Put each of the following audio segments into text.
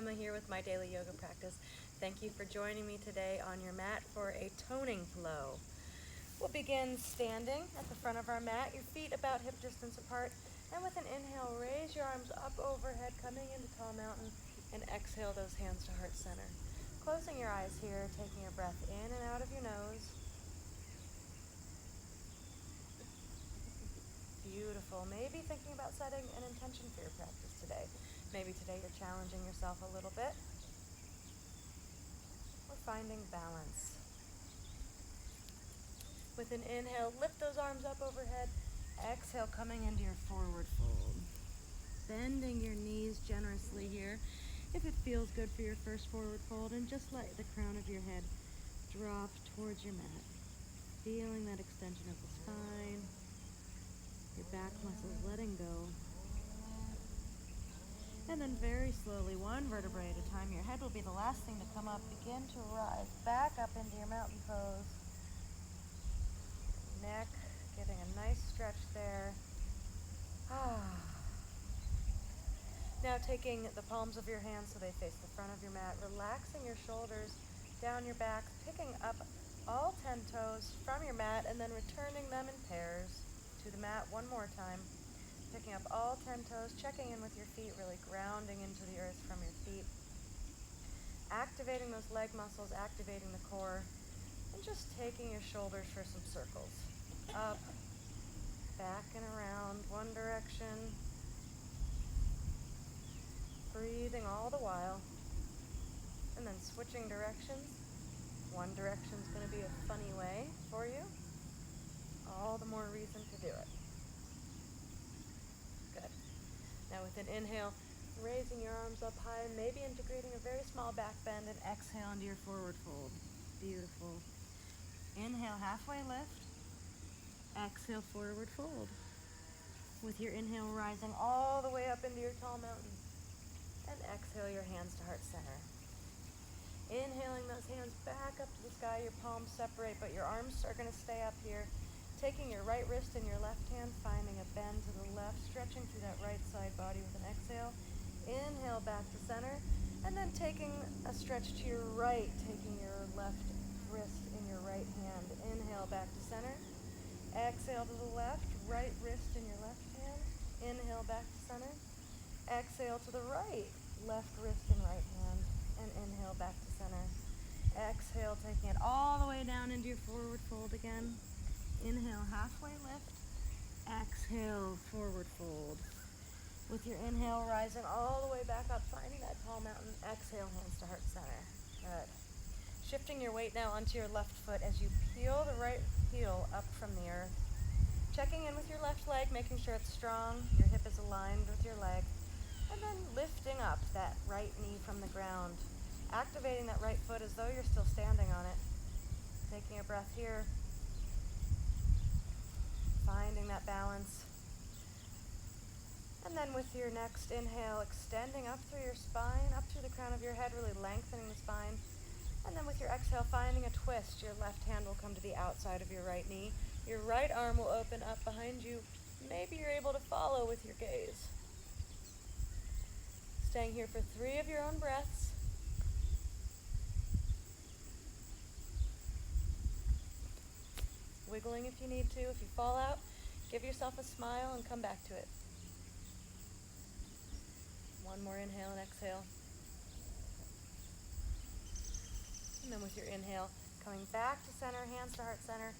Emma here with My Daily Yoga Practice. Thank you for joining me today on your mat for a toning flow. We'll begin standing at the front of our mat, your feet about hip distance apart, and with an inhale, raise your arms up overhead, coming into tall mountain, and exhale those hands to heart center. Closing your eyes here, taking a breath in and out of your nose. Beautiful. Maybe thinking about setting an intention for your practice today. Maybe today you're challenging yourself a little bit. We're finding balance. With an inhale, lift those arms up overhead. Exhale, coming into your forward fold. Bending your knees generously here if it feels good for your first forward fold, and just let the crown of your head drop towards your mat. Feeling that extension of the spine, your back muscles letting go. And then very slowly, one vertebrae at a time, your head will be the last thing to come up. Begin to rise back up into your mountain pose. Neck, getting a nice stretch there. Now taking the palms of your hands so they face the front of your mat, relaxing your shoulders down your back, picking up all 10 toes from your mat and then returning them in pairs to the mat one more time. Picking up all 10 toes, checking in with your feet, really grounding into the earth from your feet. Activating those leg muscles, activating the core, and just taking your shoulders for some circles. Up, back and around, one direction. Breathing all the while. And then switching directions. One direction's going to be a funny way for you. All the more reason to do it. Good. Now with an inhale, raising your arms up high, maybe integrating a very small back bend, and exhale into your forward fold. Beautiful. Inhale, halfway lift. Exhale, forward fold. With your inhale, rising all the way up into your tall mountain. And exhale your hands to heart center. Inhaling those hands back up to the sky, your palms separate, but your arms are going to stay up here. Taking your right wrist in your left hand, finding a bend to the left, stretching through that right side body with an exhale. Inhale back to center, and then taking a stretch to your right, taking your left wrist in your right hand. Inhale back to center. Exhale to the left, right wrist in your left hand. Inhale back to center. Exhale to the right, left wrist in right hand, and inhale back to center. Exhale, taking it all the way down into your forward fold again. Inhale, halfway lift. Exhale, forward fold. With your inhale, rising all the way back up, finding that tall mountain. Exhale, hands to heart center. Good. Shifting your weight now onto your left foot as you peel the right heel up from the earth. Checking in with your left leg, making sure it's strong. Your hip is aligned with your leg. And then lifting up that right knee from the ground. Activating that right foot as though you're still standing on it. Taking a breath here. Finding that balance. And then with your next inhale, extending up through your spine, up through the crown of your head, really lengthening the spine. And then with your exhale, finding a twist. Your left hand will come to the outside of your right knee. Your right arm will open up behind you. Maybe you're able to follow with your gaze. Staying here for 3 of your own breaths. Wiggling if you need to. If you fall out, give yourself a smile and come back to it. One more inhale and exhale. And then with your inhale, coming back to center, hands to heart center.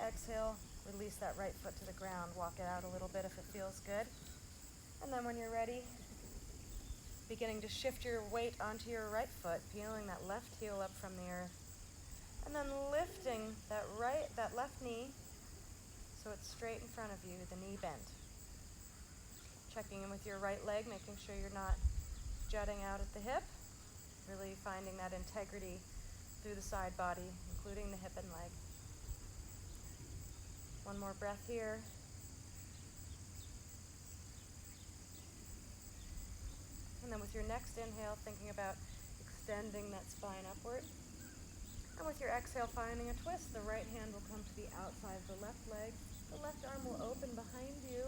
Exhale, release that right foot to the ground. Walk it out a little bit if it feels good. And then when you're ready, beginning to shift your weight onto your right foot, peeling that left heel up from the earth. And then lifting that left knee so it's straight in front of you, the knee bent. Checking in with your right leg, making sure you're not jutting out at the hip. Really finding that integrity through the side body, including the hip and leg. One more breath here. And then with your next inhale, thinking about extending that spine upward. And with your exhale, finding a twist. The right hand will come to the outside of the left leg. The left arm will open behind you.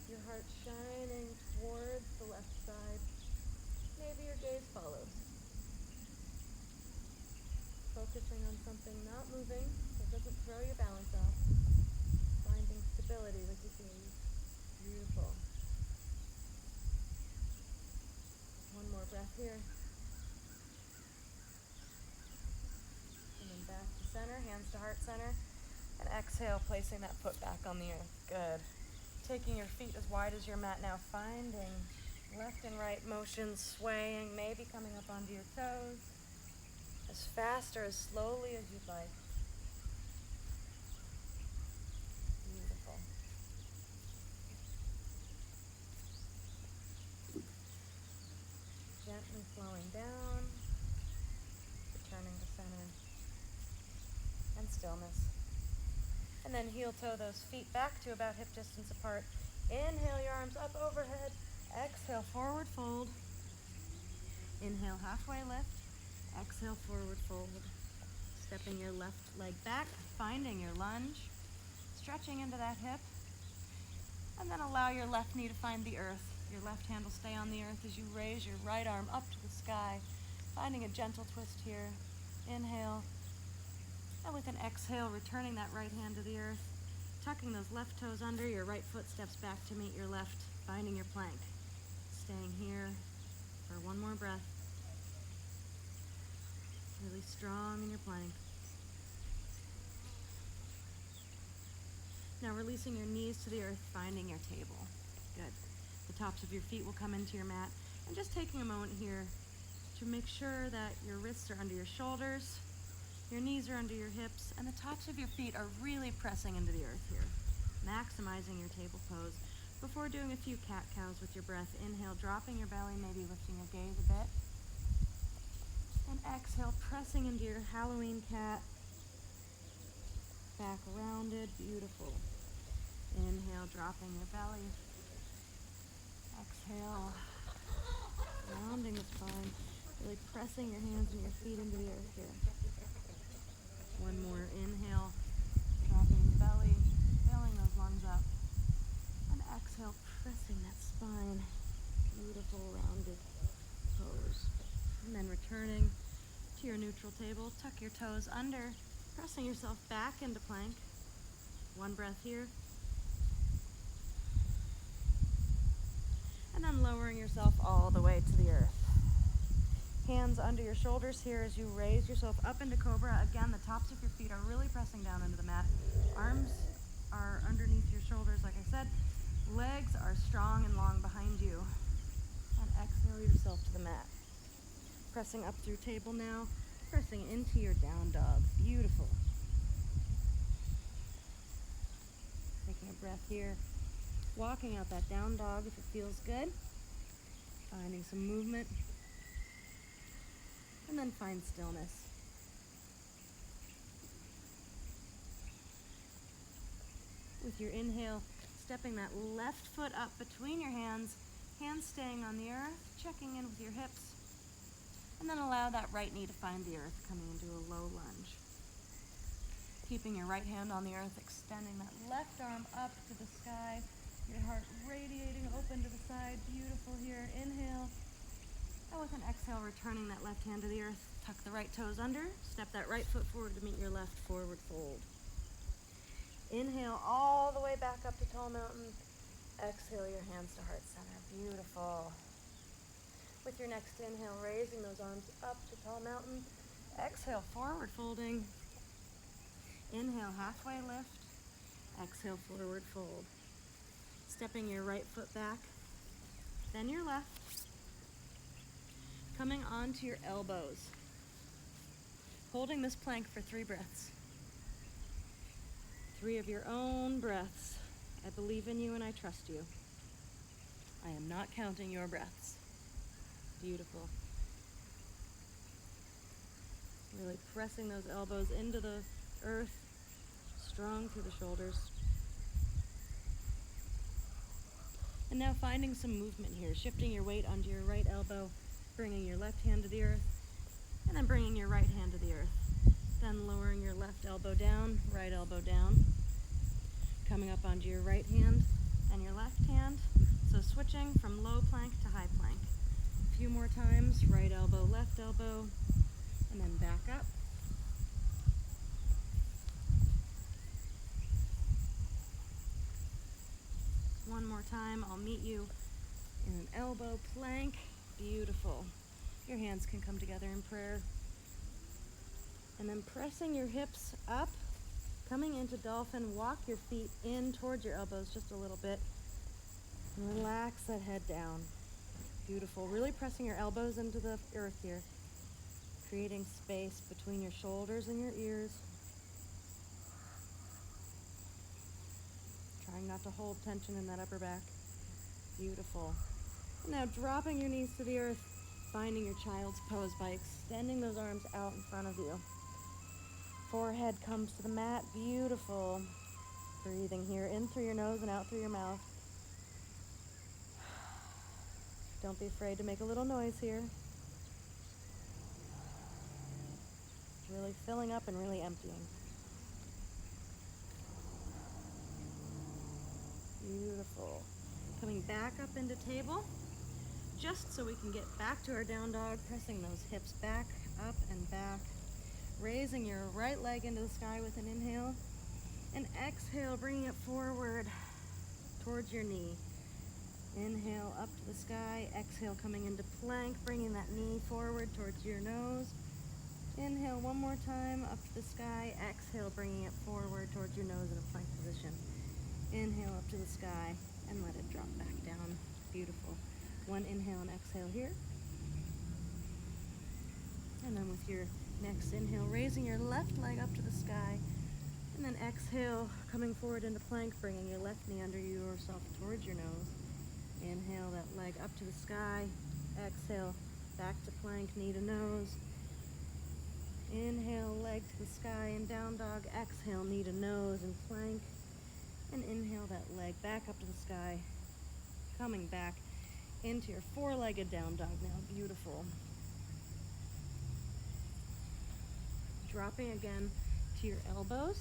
Your heart shining towards the left side. Maybe your gaze follows. on something, not moving, so it doesn't throw your balance off. Finding stability with your gaze. Beautiful. One more breath here. And then back to center, hands to heart center. And exhale, placing that foot back on the earth. Good. Taking your feet as wide as your mat now, finding left and right motions, swaying, maybe coming up onto your toes. As fast or as slowly as you'd like. Beautiful. Gently slowing down, returning to center, and stillness. And then heel toe those feet back to about hip distance apart. Inhale your arms up overhead. Exhale, forward fold. Inhale, halfway lift. Exhale, forward fold. Stepping your left leg back, finding your lunge. Stretching into that hip. And then allow your left knee to find the earth. Your left hand will stay on the earth as you raise your right arm up to the sky. Finding a gentle twist here. Inhale. And with an exhale, returning that right hand to the earth, tucking those left toes under, your right foot steps back to meet your left, finding your plank. Staying here for one more breath. Really strong in your plank. Now releasing your knees to the earth, finding your table. Good. The tops of your feet will come into your mat. And just taking a moment here to make sure that your wrists are under your shoulders, your knees are under your hips, and the tops of your feet are really pressing into the earth here. Maximizing your table pose before doing a few cat-cows with your breath. Inhale, dropping your belly, maybe lifting your gaze a bit. And exhale, pressing into your Halloween cat. Back rounded, beautiful. Inhale, dropping your belly. Exhale, rounding the spine, really pressing your hands and your feet into the earth here. One more inhale, dropping the belly, filling those lungs up. And exhale, pressing that spine. Beautiful rounded pose. And then returning to your neutral table, tuck your toes under, pressing yourself back into plank. One breath here. And then lowering yourself all the way to the earth. Hands under your shoulders here as you raise yourself up into cobra. Again, the tops of your feet are really pressing down into the mat. Arms are underneath your shoulders, like I said. Legs are strong and long behind you. And exhale yourself to the mat. Pressing up through table now. Pressing into your down dog. Beautiful. Taking a breath here. Walking out that down dog if it feels good. Finding some movement. And then find stillness. With your inhale, stepping that left foot up between your hands staying on the earth, checking in with your hips, and then allow that right knee to find the earth, coming into a low lunge. Keeping your right hand on the earth, extending that left arm up to the sky, your heart radiating open to the side, beautiful here. Inhale. And with an exhale, returning that left hand to the earth, tuck the right toes under, step that right foot forward to meet your left, forward fold. Inhale all the way back up to tall mountain. Exhale your hands to heart center. Beautiful. With your next inhale, raising those arms up to tall mountain. Exhale, forward folding. Inhale, halfway lift. Exhale, forward fold. Stepping your right foot back, then your left. Coming onto your elbows. Holding this plank for 3 breaths. 3 of your own breaths. I believe in you and I trust you. I am not counting your breaths. Beautiful. Really pressing those elbows into the earth, strong through the shoulders. And now finding some movement here, shifting your weight onto your right elbow, bringing your left hand to the earth, and then bringing your right hand to the earth. Then lowering your left elbow down, right elbow down. Coming up onto your right hand and your left hand. So switching from low plank to high plank. A few more times, right elbow, and then back up. One more time, I'll meet you in an elbow plank. Beautiful. Your hands can come together in prayer. And then pressing your hips up, coming into dolphin, walk your feet in towards your elbows just a little bit. And relax that head down. Beautiful. Really pressing your elbows into the earth here. Creating space between your shoulders and your ears. Trying not to hold tension in that upper back. Beautiful. And now dropping your knees to the earth, finding your child's pose by extending those arms out in front of you. Forehead comes to the mat. Beautiful. Breathing here in through your nose and out through your mouth. Don't be afraid to make a little noise here. Really filling up and really emptying. Beautiful. Coming back up into table, just so we can get back to our down dog, pressing those hips back, up and back. Raising your right leg into the sky with an inhale. And exhale, bringing it forward towards your knee. Inhale up to the sky. Exhale, coming into plank, bringing that knee forward towards your nose. Inhale one more time, up to the sky. Exhale, bringing it forward towards your nose in a plank position. Inhale up to the sky and let it drop back down. Beautiful. One inhale and exhale here. And then with your next inhale, raising your left leg up to the sky. And then exhale, coming forward into plank, bringing your left knee under yourself towards your nose. Inhale that leg up to the sky. Exhale, back to plank, knee to nose. Inhale, leg to the sky and down dog. Exhale, knee to nose and plank. And inhale that leg back up to the sky. Coming back into your four-legged down dog now. Beautiful. Dropping again to your elbows.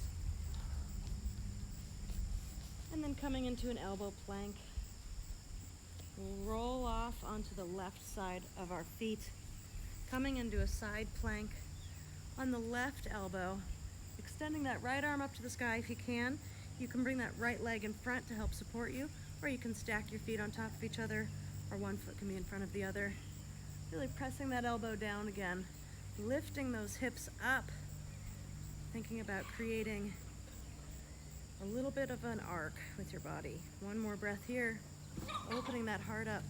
And then coming into an elbow plank. Roll off onto the left side of our feet. Coming into a side plank on the left elbow. Extending that right arm up to the sky if you can. You can bring that right leg in front to help support you, or you can stack your feet on top of each other, or one foot can be in front of the other. Really pressing that elbow down again. Lifting those hips up. Thinking about creating a little bit of an arc with your body. One more breath here. Opening that heart up.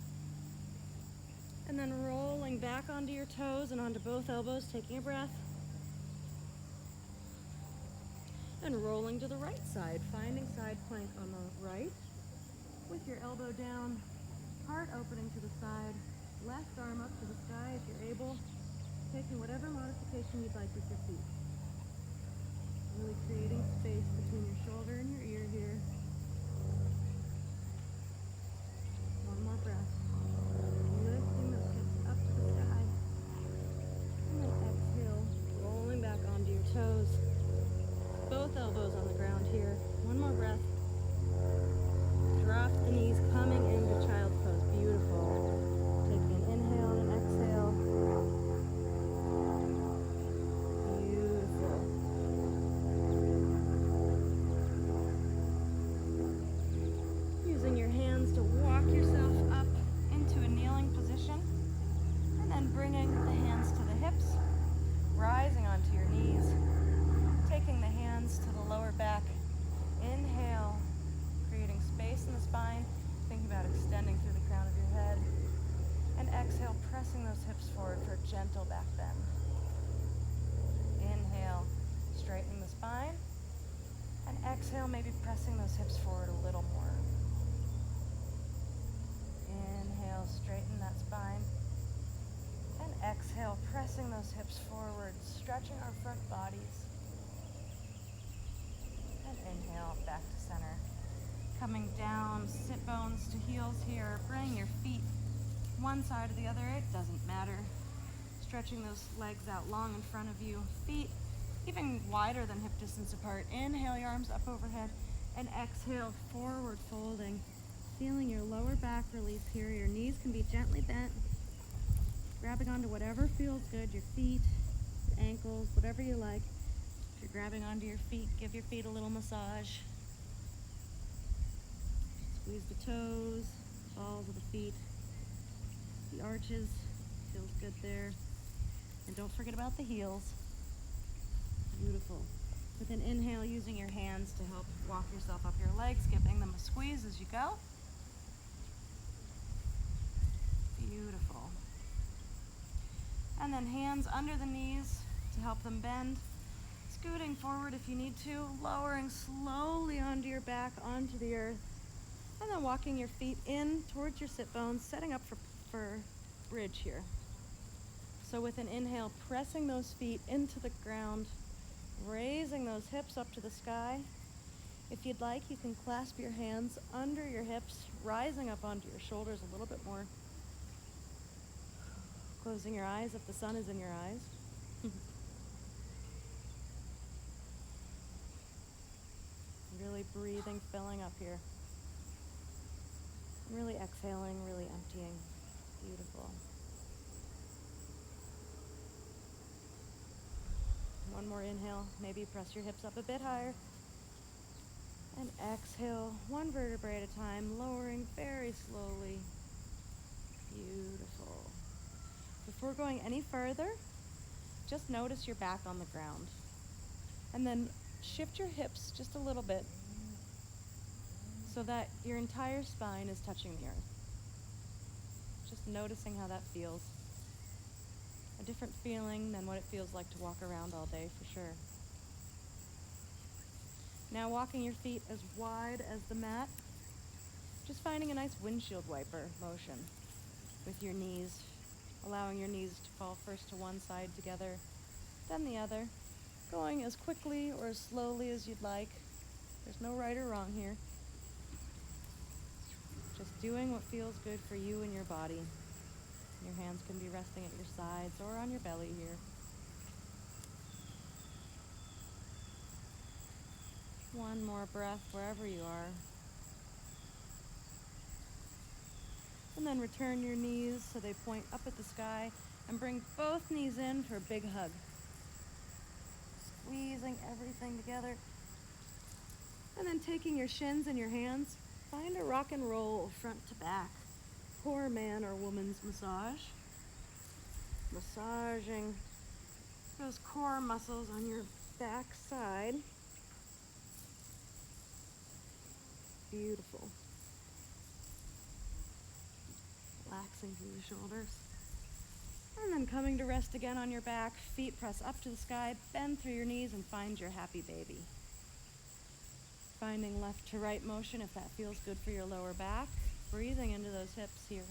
And then rolling back onto your toes and onto both elbows, taking a breath. And rolling to the right side, finding side plank on the right. With your elbow down, heart opening to the side, left arm up to the sky if you're able. Taking whatever modification you'd like with your feet. Really creating space between your shoulder and your ear here. One more breath. Lifting those hips up to the sky. And then exhale, rolling back onto your toes. Both elbows on the ground here. One more breath. Drop the knees, coming into child's pose. Beautiful. Taking an inhale and an exhale. Beautiful. Using your hands to walk yourself up into a kneeling position. And then bringing the hands to the hips. Rising onto your knees. Taking the hands to the lower back. Inhale, creating space in the spine. Thinking about extending through the crown of your head. And exhale, pressing those hips forward for a gentle back bend. Inhale, straightening the spine. And exhale, maybe pressing those hips forward a little more. Inhale, straighten that spine. And exhale, pressing those hips forward, stretching our front bodies. And inhale, back to center. Coming down, sit bones to heels here. Bring your feet one side or the other, it doesn't matter. Stretching those legs out long in front of you. Feet even wider than hip distance apart. Inhale, your arms up overhead. And exhale, forward folding. Feeling your lower back release here. Your knees can be gently bent. Grabbing onto whatever feels good. Your feet, ankles, whatever you like. If you're grabbing onto your feet, give your feet a little massage. Just Squeeze the toes, balls of the feet, the arches, feels good there. And don't forget about the heels. Beautiful. With an inhale, using your hands to help walk yourself up your legs, giving them a squeeze as you go. Beautiful. And then hands under the knees to help them bend. Scooting forward if you need to, lowering slowly onto your back, onto the earth. And then walking your feet in towards your sit bones, setting up for bridge here. So with an inhale, pressing those feet into the ground, raising those hips up to the sky. If you'd like, you can clasp your hands under your hips, rising up onto your shoulders a little bit more. Closing your eyes if the sun is in your eyes. Really breathing, filling up here. Really exhaling, really emptying. Beautiful. One more inhale. Maybe press your hips up a bit higher. And exhale, one vertebrae at a time, lowering very slowly. Beautiful. Before going any further, just notice your back on the ground. And then shift your hips just a little bit so that your entire spine is touching the earth. Just noticing how that feels. A different feeling than what it feels like to walk around all day, for sure. Now walking your feet as wide as the mat, just finding a nice windshield wiper motion with your knees, allowing your knees to fall first to one side together, then the other, going as quickly or as slowly as you'd like. There's no right or wrong here. Just doing what feels good for you and your body. Your hands can be resting at your sides or on your belly here. One more breath wherever you are. And then return your knees so they point up at the sky and bring both knees in for a big hug. Squeezing everything together. And then taking your shins in your hands, find a rock and roll front to back. Poor man or woman's massage. Massaging those core muscles on your back side. Beautiful. Relaxing through the shoulders. And then coming to rest again on your back, feet press up to the sky, bend through your knees and find your happy baby. Finding left to right motion if that feels good for your lower back. Breathing into those hips here.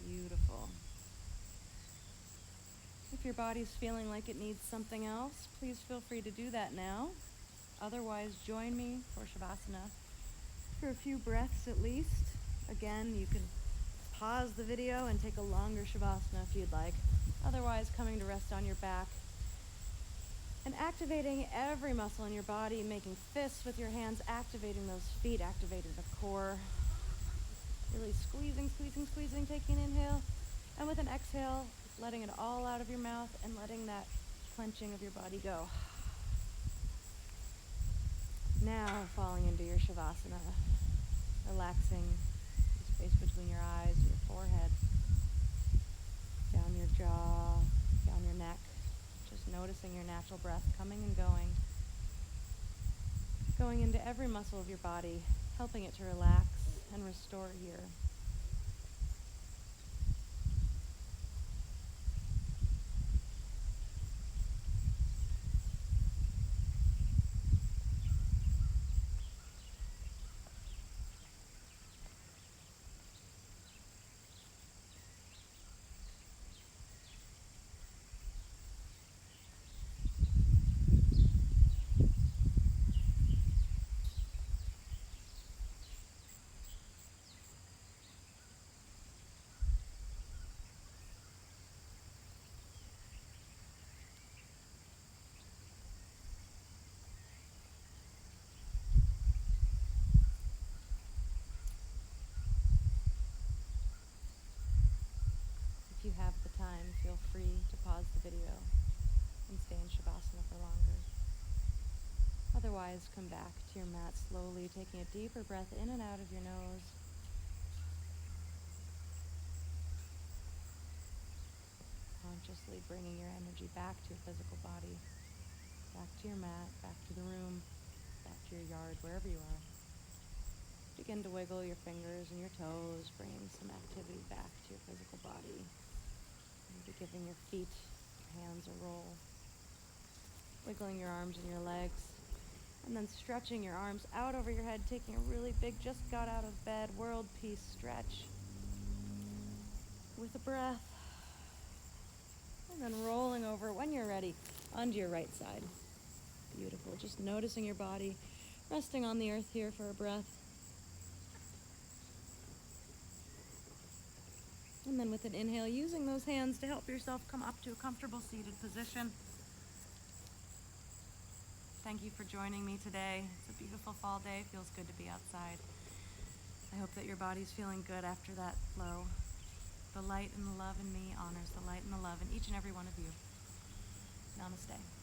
Beautiful. If your body's feeling like it needs something else, please feel free to do that now. Otherwise, join me for Shavasana for a few breaths at least. Again, you can pause the video and take a longer Shavasana if you'd like. Otherwise, coming to rest on your back and activating every muscle in your body, making fists with your hands, activating those feet, activating the core. Really squeezing, squeezing, squeezing, taking an inhale. And with an exhale, letting it all out of your mouth and letting that clenching of your body go. Now falling into your Shavasana, relaxing the space between your eyes, your forehead, down your jaw, down your neck, just noticing your natural breath coming and going into every muscle of your body, helping it to relax and restore here. If you have the time, feel free to pause the video and stay in Shavasana for longer. Otherwise, come back to your mat slowly, taking a deeper breath in and out of your nose. Consciously bringing your energy back to your physical body, back to your mat, back to the room, back to your yard, wherever you are. Begin to wiggle your fingers and your toes, bringing some activity back to your physical body. Maybe giving your feet, your hands a roll. Wiggling your arms and your legs. And then stretching your arms out over your head, taking a really big, just got out of bed, world peace stretch. With a breath. And then rolling over when you're ready onto your right side. Beautiful. Just noticing your body, resting on the earth here for a breath. And then with an inhale, using those hands to help yourself come up to a comfortable seated position. Thank you for joining me today. It's a beautiful fall day. Feels good to be outside. I hope that your body's feeling good after that flow. The light and the love in me honors the light and the love in each and every one of you. Namaste.